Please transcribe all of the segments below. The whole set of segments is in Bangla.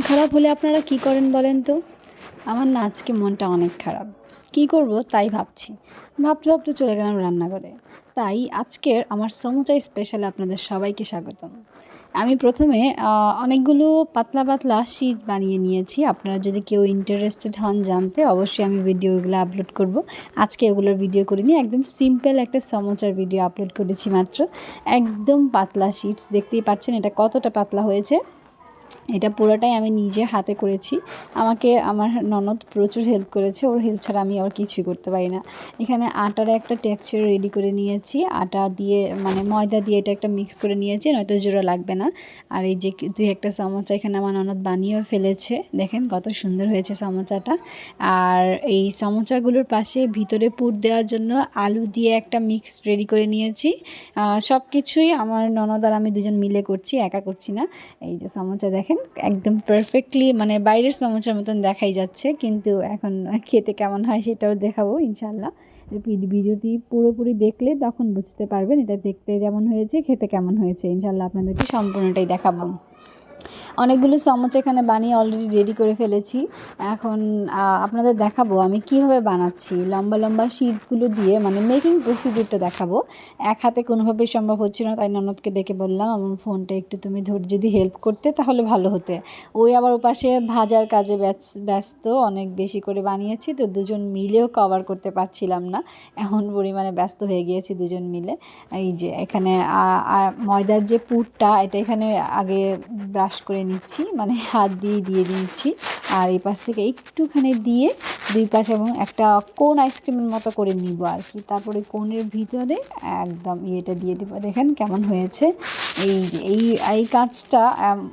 খারাপ হলে আপনারা কি করেন বলেন তো? আমার না আজকে মনটা অনেক খারাপ। কি করব তাই ভাবছি। ভাবতে, ভাবতে চলে গেলাম রান্নাঘরে। তাই আজকের আমার সমুচাই স্পেশালে আপনাদের সবাইকে স্বাগতম। আমি ১ম এ অনেকগুলো পাতলা, পাতলা শিট বানিয়ে নিয়েছি। আপনারা যদি কেউ ইন্টারেস্টেড হন জানতে অবশ্যই আমি ভিডিওগুলো আপলোড করব। আজকে এগুলোর ভিডিও করিনি। একদম সিম্পল একটা সমোচার ভিডিও আপলোড করেছি মাত্র। একদম পাতলা শিটস দেখতেই পাচ্ছেন এটা কতটা পাতলা হয়েছে। এটা পুরোটাই আমি নিজে হাতে করেছি। আমাকে আমার ননদ প্রচুর হেল্প করেছে। ওর হেল্প ছাড়া আমি আর কিছুই করতে পারি না। এখানে আটার একটা টেক্সচার রেডি করে নিয়েছি। আটা দিয়ে মানে ময়দা দিয়ে এটা একটা মিক্স করে নিয়েছি, নয়তো জোড়া লাগবে না। আর এই যে ২-১টা সমোচা এখানে আমার ননদ বানিয়েও ফেলেছে। দেখেন কত সুন্দর হয়েছে সমোচাটা। আর এই সমোচাগুলোর পাশে ভিতরে পুর দেওয়ার জন্য আলু দিয়ে একটা মিক্স রেডি করে নিয়েছি। সব কিছুই আমার ননদ আর আমি দুজন মিলে করছি, একা করছি না। এই যে সমোচা দেখেন একদম পারফেক্টলি মানে বাইরের সমোচার মতন দেখাই যাচ্ছে, কিন্তু এখন খেতে কেমন হয় সেটাও দেখাবো ইনশাল্লাহ। ভিডিওটি পুরোপুরি দেখলে তখন বুঝতে পারবেন এটা দেখতে যেমন হয়েছে খেতে কেমন হয়েছে। ইনশাল্লাহ আপনাদেরকে সম্পূর্ণটাই দেখাবো। অনেকগুলো সমোচা এখানে বানিয়ে অলরেডি রেডি করে ফেলেছি। এখন আপনাদের দেখাবো আমি কিভাবে বানাচ্ছি। লম্বা লম্বা শিটসগুলো দিয়ে মানে মেকিং প্রসিডিউরটা দেখাবো। এক হাতে কোনোভাবেই সম্ভব হচ্ছিল না, তাই ননদকে ডেকে বললাম আমার ফোনটা একটু তুমি ধরে যদি হেল্প করতে তাহলে ভালো হতে। ওই আবার ওপাশে ভাজার কাজে ব্যস্ত, অনেক বেশি করে বানিয়েছি তো দুজন মিলেও কভার করতে পারছিলাম না, এমন পরিমাণে ব্যস্ত হয়ে গিয়েছি দুজন মিলে। এই যে এখানে ময়দার যে পুরটা এটা এখানে আগে ব্রাশ করে নিচ্ছি, মানে হাত দিয়ে দিচ্ছি। আর এই পাশ থেকে একটুখানি দিয়ে দুই পাশ এবং একটা কোন আইসক্রিমের মতো করে নিব আর কি। তারপরে কোনের ভিতরে একদম ইয়েটা দিয়ে দেবো। দেখেন কেমন হয়েছে। এই যে এই কাজটা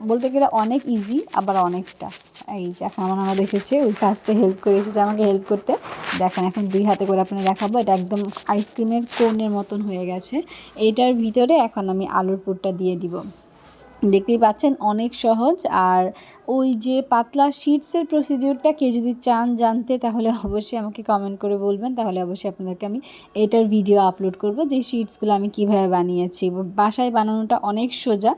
বলতে গেলে অনেক ইজি আবার অনেক টাফ। এই যে এখন আমার ননদ এসেছে, ওই কাজটা হেল্প করে এসেছে আমাকে হেল্প করতে। দেখেন এখন দুই হাতে করে আপনাকে দেখাবো। এটা একদম আইসক্রিমের কোনের মতন হয়ে গেছে। এইটার ভিতরে এখন আমি আলুর পুরটা দিয়ে দিব। দেখতেই পাচ্ছেন অনেক সহজ। আর ওই যে পাতলা শিটসের প্রসিডিউরটা কেউ যদি চান জানতে তাহলে অবশ্যই আমাকে কমেন্ট করে বলবেন, তাহলে অবশ্যই আপনাদেরকে আমি এটার ভিডিও আপলোড করব যে শিটসগুলো আমি কিভাবে বানিয়েছি। বাসায় বানানোটা অনেক সোজা।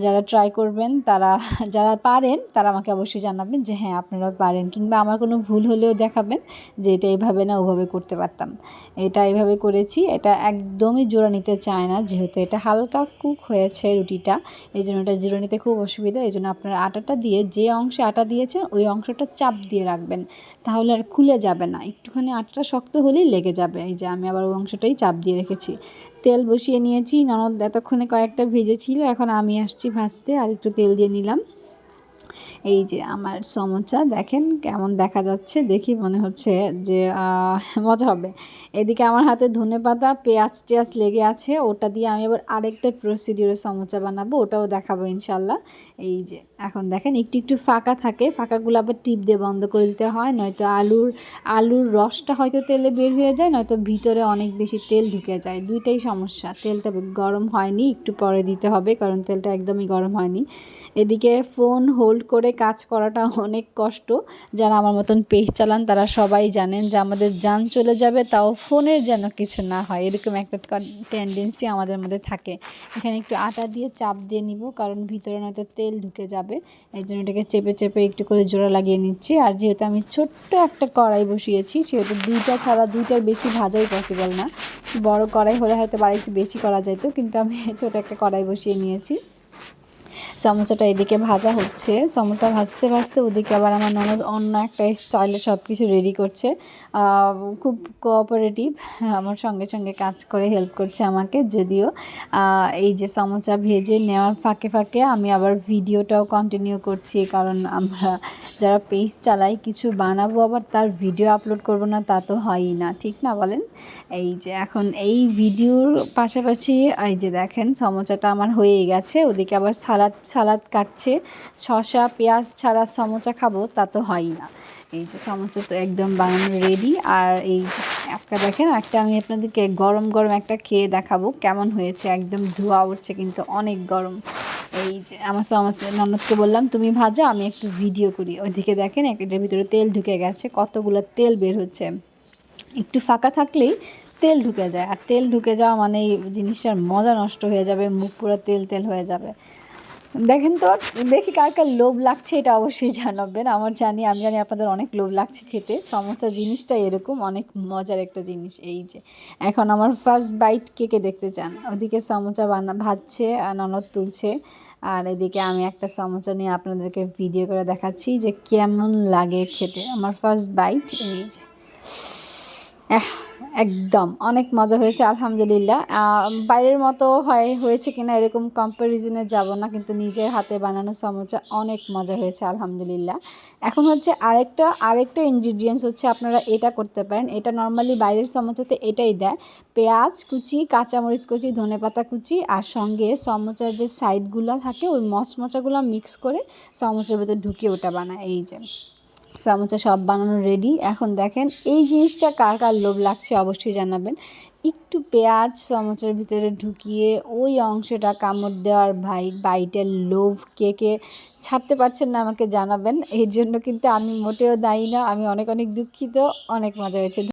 যারা ট্রাই করবেন তারা, যারা পারেন তারা আমাকে অবশ্যই জানাবেন যে হ্যাঁ আপনারা পারেন, কিংবা আমার কোনো ভুল হলেও দেখাবেন যে এটা এইভাবে না ওভাবে করতে পারতাম। এটা এইভাবে করেছি। এটা একদমই জোড়া নিতে চায় না, যেহেতু এটা হালকা কুক হয়েছে রুটিটা, এই জন্য এটা জোড়া নিতে খুব অসুবিধা। এই জন্য আপনার আটাটা দিয়ে যে অংশে আটা দিয়েছেন ওই অংশটা চাপ দিয়ে রাখবেন, তাহলে আর খুলে যাবে না। একটুখানি আটাটা শক্ত হলেই লেগে যাবে। এই যে আমি আবার ওই অংশটাই চাপ দিয়ে রেখেছি। তেল বসিয়ে নিয়েছি, ননদ এতক্ষণে কয়েকটা ভেজেছিল, এখন আমি আসছি ভাজতে। আর একটু তেল দিয়ে নিলাম। এই যে আমার সমোচা দেখেন কেমন দেখা যাচ্ছে, দেখি মনে হচ্ছে যে মজা হবে। এদিকে আমার হাতে ধনেপাতা পেঁয়াজ টেয়াজ লেগে আছে, ওটা দিয়ে আমি আবার আরেকটা প্রসিডিউরে সমোচা বানাবো, ওটাও দেখাবো ইনশাল্লাহ। এই যে এখন দেখেন একটু একটু ফাঁকা থাকে, ফাঁকাগুলো আবার টিপ দিয়ে বন্ধ করে দিতে হয়, নয়তো আলুর রসটা হয়তো তেলে বের হয়ে যায়, নয়তো ভিতরে অনেক বেশি তেল ঢুকে যায়। দুইটাই সমস্যা। তেলটা গরম হয়নি, একটু পরে দিতে হবে কারণ তেলটা একদমই গরম হয়নি। এদিকে ফোন হোল্ড করে কাজ করাটা অনেক কষ্ট। যারা আমার মতন পেজ চালান তারা সবাই জানেন যে আমাদের জান চলে যাবে তাও ফোনের যেন কিছু না হয়, এরকম একটা টেন্ডেন্সি আমাদের মধ্যে থাকে। এখানে একটু আটা দিয়ে চাপ দিয়ে নিব, কারণ ভিতরে নয়তো তেল ঢুকে যাবে। এই জন্য এটাকে চেপে চেপে একটু করে জোড়া লাগিয়ে নিচ্ছি। আর যেহেতু আমি ছোট্ট একটা কড়াই বসিয়েছি সেহেতু দুইটা ছাড়া দুইটার বেশি ভাজাই পসিবল না। বড় কড়াই হলে হয়তো আর একটু বেশি করা যেত, কিন্তু আমি ছোট একটা কড়াই বসিয়ে নিয়েছি। সমোসাটা এদিকে ভাজা হচ্ছে, সমোসা ভাজতে ভাজতে ওদিকে আবার আমার ননদ অন্য একটা স্টাইলে সব কিছু রেডি করছে। খুব কোঅপারেটিভ, আমার সঙ্গে সঙ্গে কাজ করে হেল্প করছে আমাকে। যদিও এই যে সমোসা ভেজে নেওয়ার ফাঁকে ফাঁকে আমি আবার ভিডিওটাও কন্টিনিউ করছি, কারণ আমরা যারা পেজ চালাই কিছু বানাবো আবার তার ভিডিও আপলোড করব না তা তো হয়ই না, ঠিক না বলেন। এই যে এখন এই ভিডিওর পাশাপাশি এই যে দেখেন সমোসাটা আমার হয়েই গেছে। ওদিকে আবার সালাদ কাটছে। শসা পেঁয়াজ ছাড়া সমোসা খাবো তা তো হয়ই না। এই যে সমোসা তো একদম বানানো রেডি। আর এই যে একটা দেখেন, একটা আমি আপনাদেরকে গরম গরম একটা খেয়ে দেখাবো কেমন হয়েছে। একদম ধোঁয়া উঠছে কিন্তু অনেক গরম। এই যে আমার সমোসা ননদকে বললাম তুমি ভাজা আমি একটু ভিডিও করি। ওইদিকে দেখেন এটার ভিতরে তেল ঢুকে গেছে, কতগুলো তেল বের হচ্ছে। একটু ফাঁকা থাকলেই তেল ঢুকে যায়, আর তেল ঢুকে যাওয়া মানে এই জিনিসটার মজা নষ্ট হয়ে যাবে, মুখ পুরো তেল তেল হয়ে যাবে। দেখেন তো, দেখি কার কার লোভ লাগছে এটা অবশ্যই জানাবেন। আমি জানি আপনাদের অনেক লোভ লাগছে খেতে। সমোসা জিনিসটা এরকম অনেক মজার একটা জিনিস। এই যে এখন আমার ফার্স্ট বাইট কে কে দেখতে চান? ওদিকে সমোসা ভাজছে আর ননদ তুলছে, আর এদিকে আমি একটা সমোসা নিয়ে আপনাদেরকে ভিডিও করে দেখাচ্ছি যে কেমন লাগে খেতে। আমার ফার্স্ট বাইট এই যে এহ একদম অনেক মজা হয়েছে আলহামদুলিল্লাহ। বাইরের মতো হয়েছে কিনা এরকম কম্প্যারিজনে যাব না, কিন্তু নিজের হাতে বানানো সমোসা অনেক মজা হয়েছে আলহামদুলিল্লাহ। এখন হচ্ছে আরেকটা ইনগ্রিডিয়েন্টস হচ্ছে আপনারা এটা করতে পারেন। এটা নর্মালি বাইরের সমোসাতে এটাই দেয়, পেঁয়াজ কুচি, কাঁচামরিচ কুচি, ধনেপাতা কুচি, আর সঙ্গে সমোসার যে সাইডগুলো থাকে ওই মচমচাগুলো মিক্স করে সমোসার ভেতর ঢুকিয়ে ওটা বানায়। এই যে সমোসা সব বানানো রেডি। এখন দেখেন এই জিনিসটা কার কার লোভ লাগছে অবশ্যই জানাবেন। একটু পেঁয়াজ সমোসার ভিতরে ঢুকিয়ে ওই অংশটা কামড় দেওয়ার বাইটের লোভ কে কে ছাড়তে পারছেন না আমাকে জানাবেন। এর জন্য কিন্তু আমি মোটেও দায়ী না, আমি অনেক অনেক দুঃখিত। অনেক মজা হয়েছে।